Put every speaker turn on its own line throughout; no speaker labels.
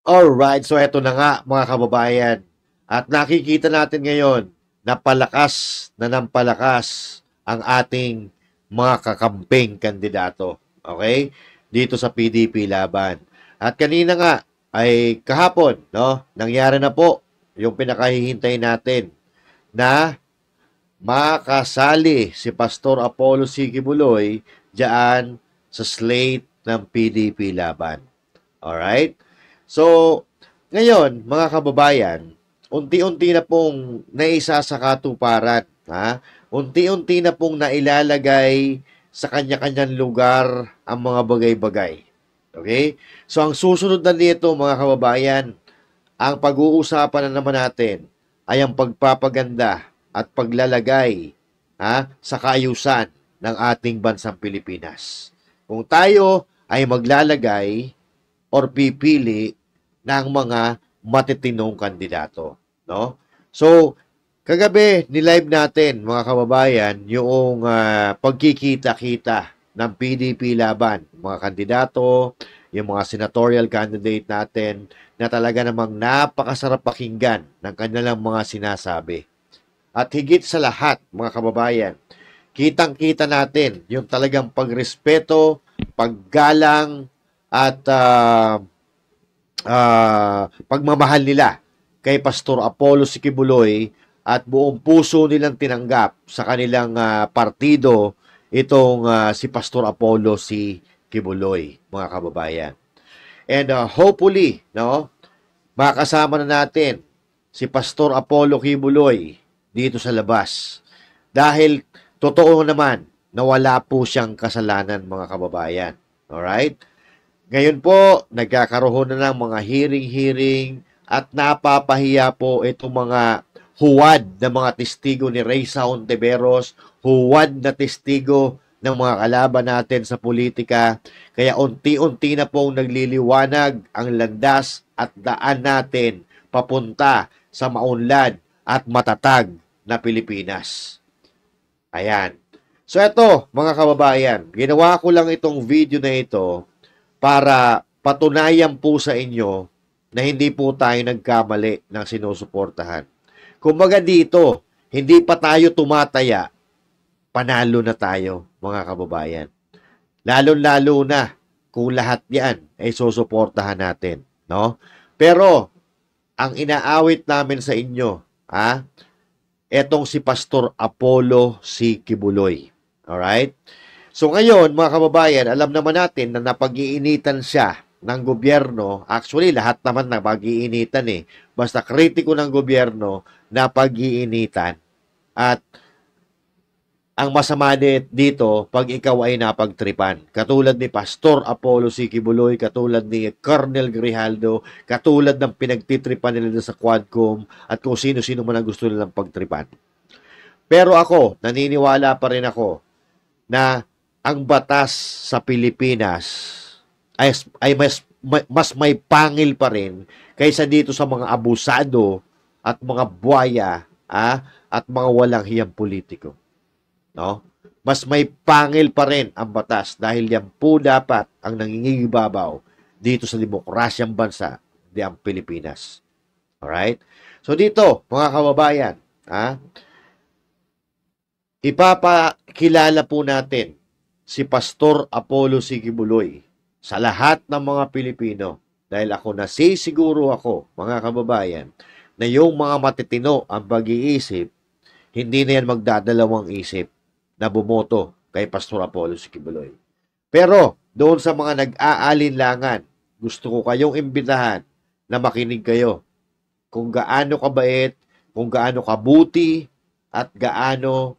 Alright, so eto na nga mga kababayan. At nakikita natin ngayon na palakas na ng palakas ang ating mga kakamping kandidato. Okay? Dito sa PDP laban. At kanina nga ay kahapon, no? Nangyari na po yung pinakahihintay natin na makasali si Pastor Apollo C. Kibuloy diyan sa slate ng PDP laban. Alright? So, ngayon, mga kababayan, unti-unti na pong naisa sa katuparan, ha? Unti-unti na pong nailalagay sa kanya-kanyang lugar ang mga bagay-bagay. Okay? So, ang susunod na nito, mga kababayan, ang pag-uusapan na naman natin ay ang pagpapaganda at paglalagay sa kaayusan ng ating bansang Pilipinas. Kung tayo ay maglalagay or pipili ng mga matitinong kandidato, no? So, kagabi ni-live natin mga kababayan yung pagkikita-kita ng PDP laban, mga kandidato, yung mga senatorial candidate natin na talaga namang napakasarap pakinggan ng kanilang mga sinasabi. At higit sa lahat, mga kababayan, kitang-kita natin yung talagang pagrespeto, paggalang, at pagmamahal nila kay Pastor Apollo C. Kibuloy at buong puso nilang tinanggap sa kanilang partido itong si Pastor Apollo C. Kibuloy, mga kababayan. And hopefully, no, makasama na natin si Pastor Apollo Kibuloy dito sa labas. Dahil totoo naman na wala po siyang kasalanan, mga kababayan. Alright? Ngayon po, nagkakaroon na ng mga hearing-hearing at napapahiya po itong mga huwad na mga testigo ni Reysa Ontiveros, huwad na testigo ng mga kalaban natin sa politika. Kaya unti-unti na pong nagliliwanag ang landas at daan natin papunta sa maunlad at matatag na Pilipinas. Ayan. So ito, mga kababayan, ginawa ko lang itong video na ito para patunayan po sa inyo na hindi po tayo nagkamali ng sinusuportahan. Kumbaga dito, hindi pa tayo tumataya, panalo na tayo, mga kababayan. Lalo-lalo na kung lahat yan ay susuportahan natin. No? Pero, ang inaawit namin sa inyo, etong si Pastor Apollo C. Kibuloy. Alright? So ngayon, mga kababayan, alam naman natin na napag-iinitan siya ng gobyerno. Actually, lahat naman napag-iinitan eh. Basta kritiko ng gobyerno, napag-iinitan. At ang masama dito, pag ikaw ay napagtripan. Katulad ni Pastor Apollo C. Kibuloy, katulad ni Colonel Grijaldo, katulad ng pinagtitripan nila sa Quadcom, at kung sino-sino man ang gusto nilang pagtripan. Pero ako, naniniwala pa rin ako na ang batas sa Pilipinas ay mas may pangil pa rin kaysa dito sa mga abusado at mga buwaya at mga walang hiyang politiko. No? Mas may pangil pa rin ang batas dahil yan po dapat ang nangingibabaw dito sa demokrasyang bansa di ang Pilipinas. Alright? So dito, mga kababayan, ipapakilala po natin si Pastor Apollo C. Kibuloy sa lahat ng mga Pilipino dahil ako nasisiguro ako, mga kababayan, na yung mga matitino ang pag-iisip, hindi na yan magdadalawang isip na bumoto kay Pastor Apollo C. Kibuloy. Pero doon sa mga nag-aalinlangan, gusto ko kayong imbitahan na makinig kayo kung gaano kabait, kung gaano kabuti, at gaano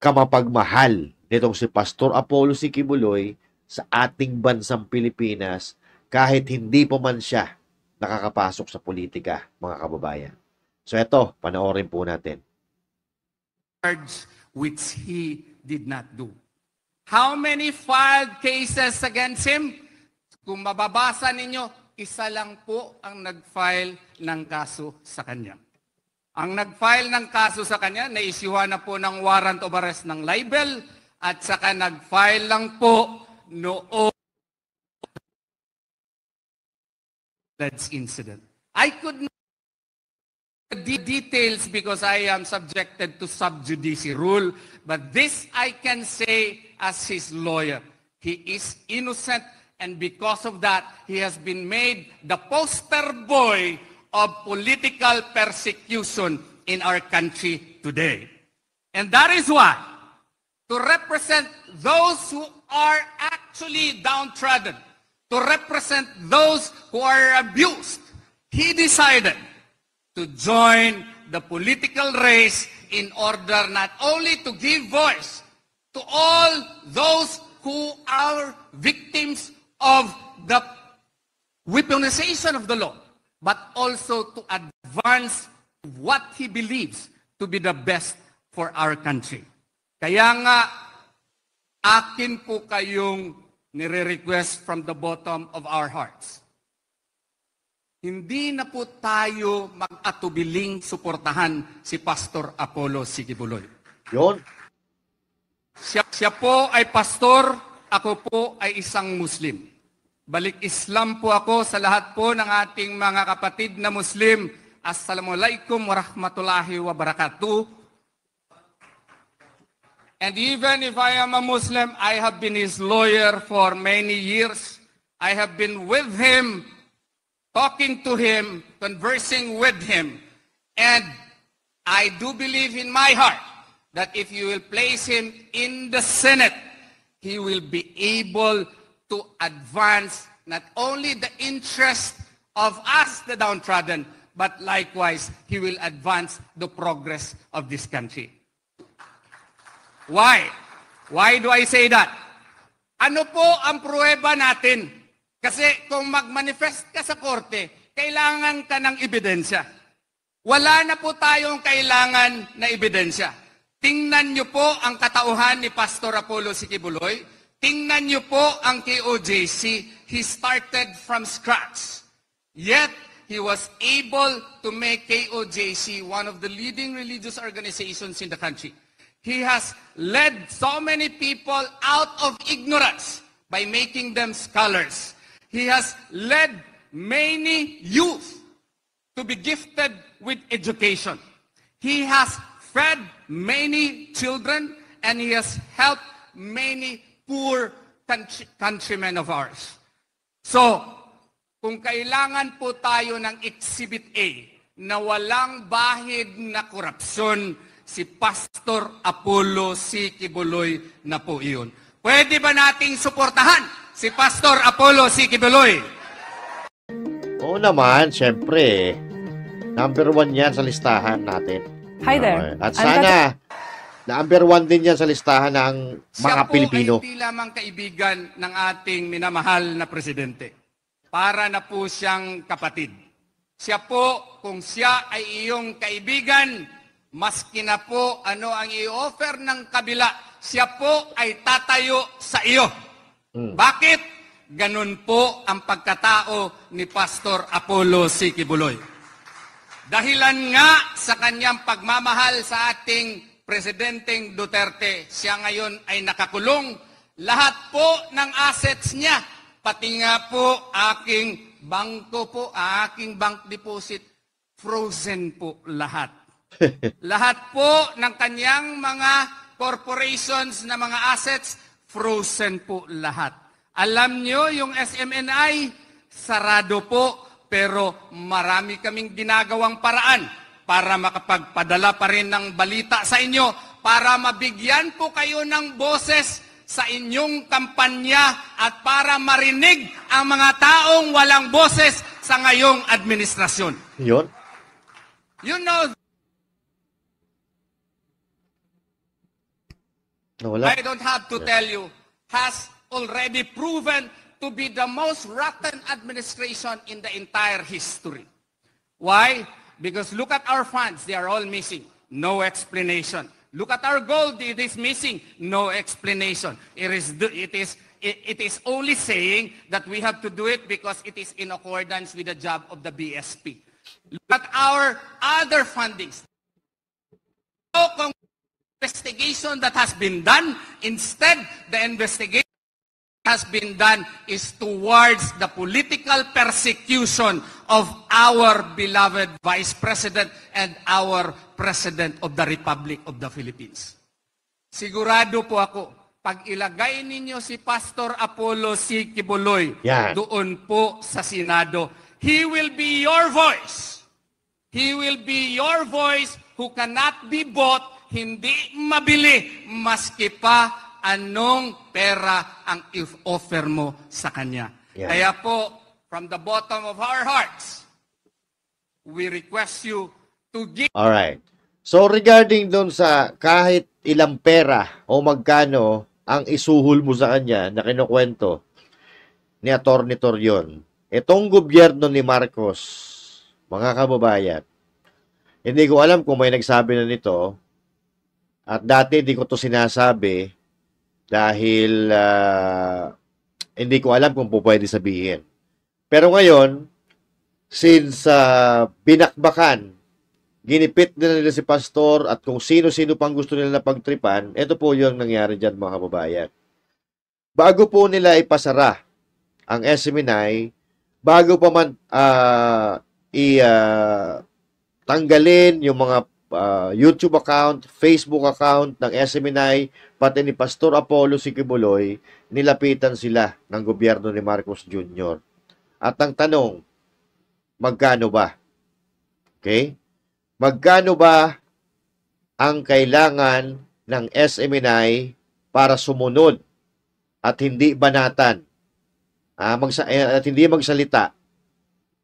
kamapagmahal nitong si Pastor Apollo C. Kibuloy sa ating bansang Pilipinas kahit hindi pa man siya nakakapasok sa politika, mga kababayan. So ito, panoorin po natin.
Which he did not do. How many filed cases against him? Kung mababasa ninyo, isa lang po ang nag-file ng kaso sa kanya. Ang nag-file ng kaso sa kanya, na-issuehan na po ng warrant of arrest ng libel at saka nag-file lang po noong incident. I could not the details because I am subjected to sub judice rule, but this I can say as his lawyer. He is innocent, and because of that, he has been made the poster boy of political persecution in our country today. And that is why, to represent those who are actually downtrodden, to represent those who are abused, he decided to join the political race in order not only to give voice to all those who are victims of the weaponization of the law, but also to advance what he believes to be the best for our country. Kaya nga, akin po kayong nire-request from the bottom of our hearts. Hindi na po tayo mag-atubiling suportahan si Pastor Apollo C. Quiboloy.
Yun.
Siya po ay pastor, ako po ay isang Muslim. Balik Islam po ako sa lahat po ng ating mga kapatid na Muslim. Assalamualaikum warahmatullahi wabarakatuh. And even if I am a Muslim, I have been his lawyer for many years. I have been with him, talking to him, conversing with him. And I do believe in my heart that if you will place him in the Senate, he will be able to advance not only the interest of us, the downtrodden, but likewise, he will advance the progress of this country. Why? Why do I say that? Ano po ang pruweba natin? Kasi kung mag-manifest ka sa korte, kailangan ka ng ebidensya. Wala na po tayong kailangan na ebidensya. Tingnan niyo po ang katauhan ni Pastor Apollo C. Quiboloy. Tingnan niyo po ang KOJC. He started from scratch. Yet, he was able to make KOJC one of the leading religious organizations in the country. He has led so many people out of ignorance by making them scholars. He has led many youth to be gifted with education. He has fed many children and he has helped many poor countrymen of ours. So, kung kailangan po tayo ng Exhibit A na walang bahid na korupsyon, si Pastor Apollo C. Quiboloy na po iyon. Pwede ba nating suportahan si Pastor Apollo C. Quiboloy?
Oo naman, syempre. Number 1 yan sa listahan natin.
Hi there.
At sana, number 1 din yan sa listahan ng mga Pilipino.
Siya po ay hindi lamang kaibigan ng ating minamahal na presidente. Para na po siyang kapatid. Siya po, kung siya ay iyong kaibigan, maski na po ano ang i-offer ng kabila, siya po ay tatayo sa iyo. Bakit? Ganun po ang pagkatao ni Pastor Apollo C. Quiboloy. Dahilan nga sa kanyang pagmamahal sa ating Presidenteng Duterte, siya ngayon ay nakakulong. Lahat po ng assets niya, pati nga po aking bangko po, aking bank deposit, frozen po lahat. Lahat po ng kanyang mga corporations na mga assets, frozen po lahat. Alam nyo, yung SMNI, sarado po, pero marami kaming ginagawang paraan para makapagpadala pa rin ng balita sa inyo, para mabigyan po kayo ng boses sa inyong kampanya at para marinig ang mga taong walang boses sa ngayong administrasyon.
Yun.
You know,
Wala.
I don't have to tell you, has already proven to be the most rotten administration in the entire history. Why? Because look at our funds, they are all missing. No explanation. Look at our gold, it is missing. No explanation. It is only saying that we have to do it because it is in accordance with the job of the BSP. Look at our other fundings. Investigation that has been done, instead the investigation has been done is towards the political persecution of our beloved Vice President and our President of the Republic of the Philippines. Sigurado po ako, pag ilagay ninyo si Pastor Apollo C. Kibuloy
Yan.
doon po sa Senado, he will be your voice. He will be your voice who cannot be bought, hindi mabili, maski pa anong pera ang offer mo sa kanya.
Yeah.
Kaya po, from the bottom of our hearts, we request you to give.
Alright. So regarding doon sa kahit ilang pera o magkano ang isuhol mo sa kanya na kinukwento ni Atty. Torion, itong gobyerno ni Marcos, mga kababayan, hindi ko alam kung may nagsabi na nito at dati hindi ko to sinasabi dahil hindi ko alam kung pwede sabihin. Pero ngayon, since binakbakan, ginipit nila si Pastor at kung sino-sino pang gusto nila na pagtripan, ito po yung nangyari dyan mga kababayan. Bago po nila ipasara ang SMNI, bago pa man tanggalin yung mga YouTube account, Facebook account ng SMNI, pati ni Pastor Apollo C. Kibuloy, nilapitan sila ng gobyerno ni Marcos Jr. At ang tanong, magkano ba? Okay? Magkano ba ang kailangan ng SMNI para sumunod at hindi banatan at hindi magsalita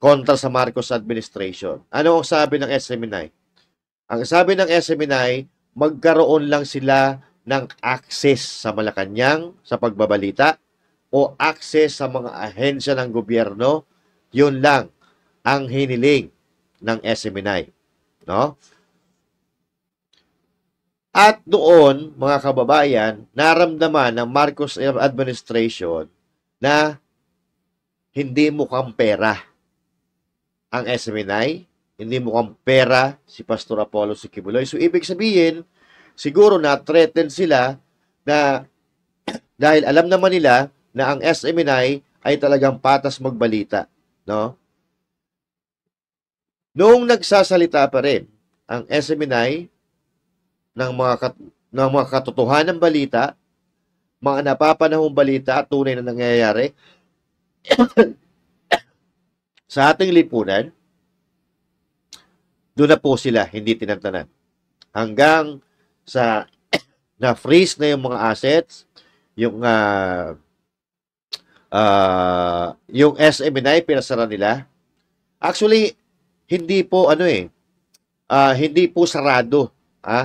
kontra sa Marcos administration? Ano ang sabi ng SMNI? Ang sabi ng SMNI, magkaroon lang sila ng access sa Malacanang sa pagbabalita o access sa mga ahensya ng gobyerno. Yun lang ang hiniling ng SMNI. No? At doon, mga kababayan, naramdaman ng Marcos administration na hindi mukhang pera ang SMNI, hindi mukhang pera si Pastor Apollo C. Kibuloy. So, ibig sabihin, siguro na-threaten sila na dahil alam naman nila na ang SMNI ay talagang patas magbalita. No? Noong nagsasalita pa rin ang SMNI ng mga katotohanan ng balita, mga napapanahong balita at tunay na nangyayari sa ating lipunan, doon na po sila hindi tinantanan. Hanggang sa na-freeze na yung mga assets, yung SMNI pinasara nila. Actually, hindi po hindi po sarado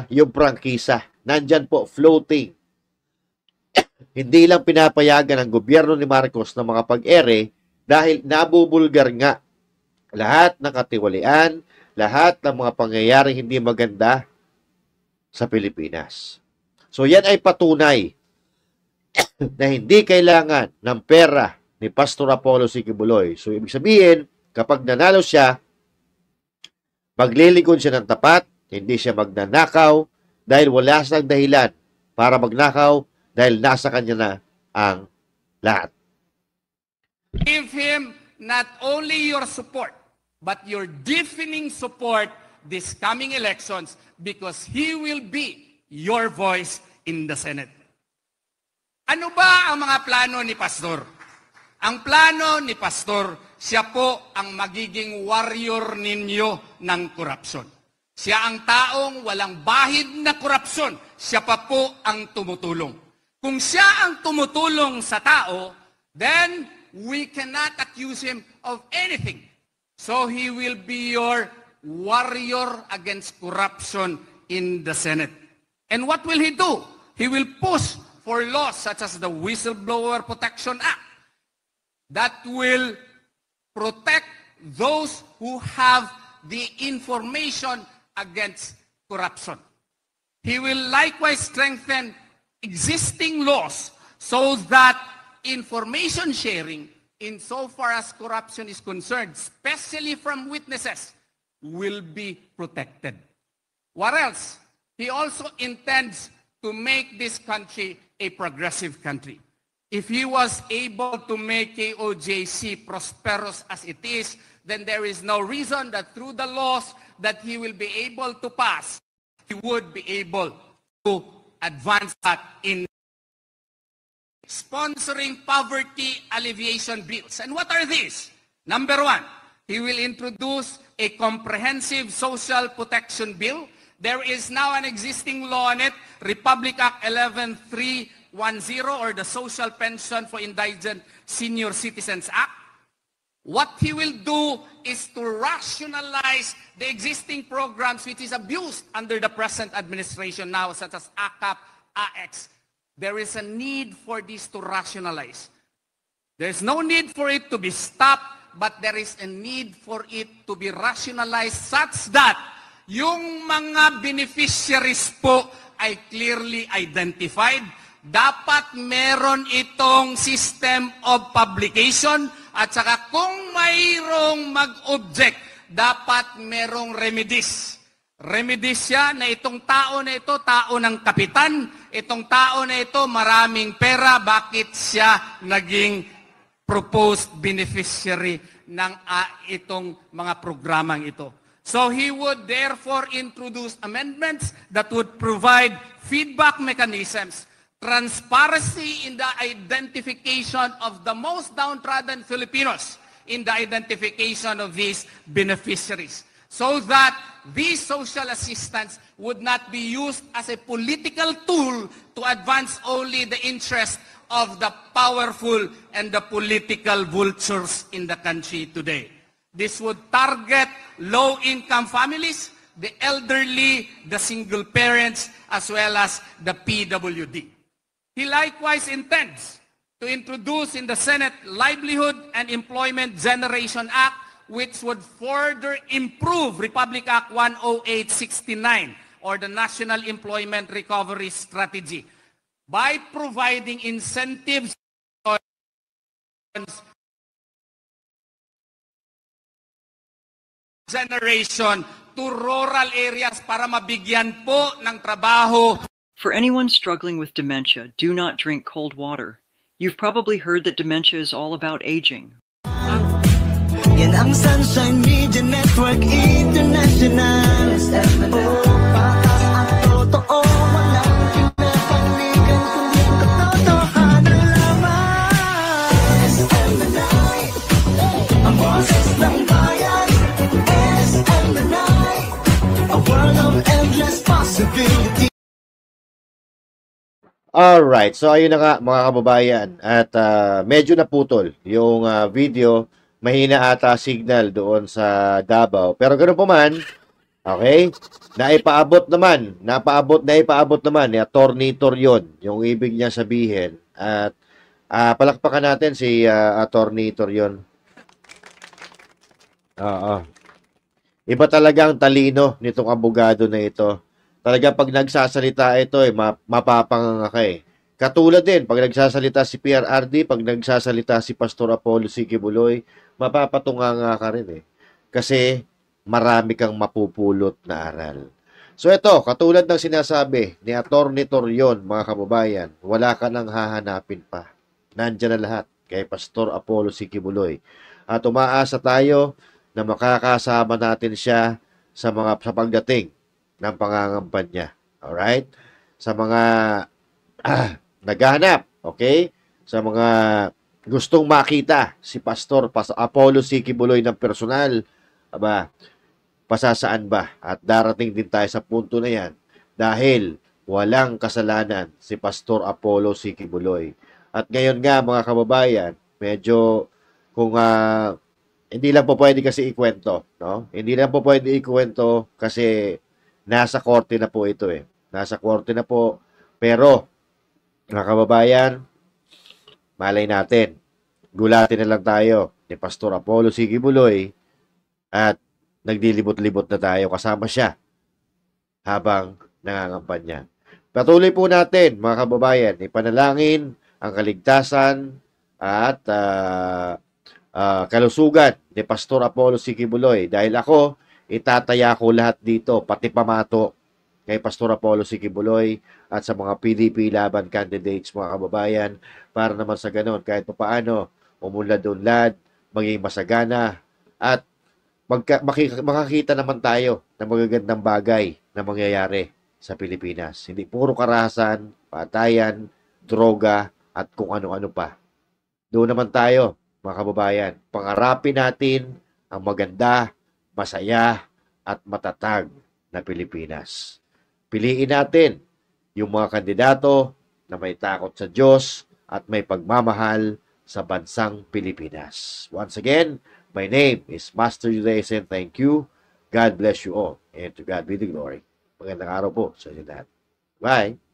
yung prangkisa. Nandyan po floating. Hindi lang pinapayagan ng gobyerno ni Marcos na mga pag-ere dahil nabubulgar nga lahat ng katiwalian, lahat ng mga pangyayaring hindi maganda sa Pilipinas. So yan ay patunay na hindi kailangan ng pera ni Pastor Apollo C. Kibuloy. So ibig sabihin, kapag nanalo siya, maglilingkod siya ng tapat, hindi siya magnanakaw dahil wala siyang dahilan para magnakaw dahil nasa kanya na ang lahat.
Give him not only your support, but your deafening support this coming elections because he will be your voice in the Senate. Ano ba ang mga plano ni Pastor? Ang plano ni Pastor, siya po ang magiging warrior ninyo ng korupsyon. Siya ang taong walang bahid na korupsyon. Siya pa po ang tumutulong. Kung siya ang tumutulong sa tao, then we cannot accuse him of anything. So he will be your warrior against corruption in the Senate. And what will he do? He will push for laws such as the Whistleblower Protection Act that will protect those who have the information against corruption. He will likewise strengthen existing laws so that information sharing insofar as corruption is concerned, especially from witnesses, will be protected. What else? He also intends to make this country a progressive country. If he was able to make KOJC prosperous as it is, then there is no reason that through the laws that he will be able to pass, he would be able to advance that in sponsoring poverty alleviation bills. And what are these? Number one, he will introduce a comprehensive social protection bill. There is now an existing law on it, Republic Act 11310, or the Social Pension for Indigent Senior Citizens Act. What he will do is to rationalize the existing programs which is abused under the present administration now, such as ACAP, AX. There is a need for this to rationalize. There's no need for it to be stopped, but there is a need for it to be rationalized such that yung mga beneficiaries po ay clearly identified. Dapat meron itong system of publication at saka kung mayroong mag-object, dapat merong remedies. Remedies siya na itong tao na ito, tao ng kapitan, itong tao na ito maraming pera, bakit siya naging proposed beneficiary ng itong mga programang ito. So he would therefore introduce amendments that would provide feedback mechanisms, transparency in the identification of the most downtrodden Filipinos, in the identification of these beneficiaries, so that these social assistance would not be used as a political tool to advance only the interest of the powerful and the political vultures in the country today. This would target low-income families, the elderly, the single parents, as well as the PWD. He likewise intends to introduce in the Senate Livelihood and Employment Generation Act, which would further improve Republic Act 10869, or the National Employment Recovery Strategy, by providing incentives generation to rural areas para mabigyan po ng trabaho.
For anyone struggling with dementia, do not drink cold water. You've probably heard that dementia is all about aging.
Yan ang Sunshine Media Network International. Oh, patas ang totoo, walang pinapanigan, kundi katotohanan lamang. SMNI, ang boses ng bayan. SMNI, a world of endless possibility.
Alright, so ayun na nga mga kababayan, at medyo naputol yung video. Mahina ata signal doon sa Davao. Pero ganoon pa man, okay, naipaabot naman ni Atty. Torion yung ibig niya sabihin. At palakpakan natin si Atty. Torion. Iba talaga ang talino nitong abogado na ito. Talaga pag nagsasalita ito, mapapanganga ka eh. Katulad din, pag nagsasalita si PRRD, pag nagsasalita si Pastor Apollo C. Quiboloy, mapapatunganga ka rin eh. Kasi marami kang mapupulot na aral. So ito, katulad ng sinasabi ni Atty. Torion, mga kababayan, wala ka nang hahanapin pa. Nandiyan na lahat kay Pastor Apollo C. Quiboloy. At umaasa tayo na makakasama natin siya sa pagdating ng pangangampanya. Alright? Sa mga naghahanap, okay? Sa mga gustong makita si Pastor Apollo C. Quiboloy ng personal, pasasaan ba? At darating din tayo sa punto na yan dahil walang kasalanan si Pastor Apollo C. Quiboloy. At ngayon nga mga kababayan, medyo kung hindi lang po pwede kasi ikwento, no? Hindi lang po pwede ikwento kasi nasa korte na po ito eh. Nasa korte na po. Pero mga kababayan, malay natin, gulatin na lang tayo ni Pastor Apollo C. Quiboloy at nagdilibot-libot na tayo kasama siya habang nangangampanya. Patuloy po natin, mga kababayan, ipanalangin ang kaligtasan at kalusugan ni Pastor Apollo C. Quiboloy dahil ako, itataya ko lahat dito, pati pamato. kay Pastor Apollo C. Quiboloy at sa mga PDP laban candidates, mga kababayan, para naman sa ganon, kahit papaano, umunlad-unlad, maging masagana, at makakita naman tayo ng magagandang bagay na mangyayari sa Pilipinas. Hindi puro karahasan, patayan, droga, at kung ano-ano pa. Doon naman tayo, mga kababayan. Pangarapin natin ang maganda, masaya, at matatag na Pilipinas. Piliin natin yung mga kandidato na may takot sa Diyos at may pagmamahal sa bansang Pilipinas. Once again, my name is Master Judayson. Thank you. God bless you all. And to God be the glory. Magandang araw po sa inyo lahat. Bye!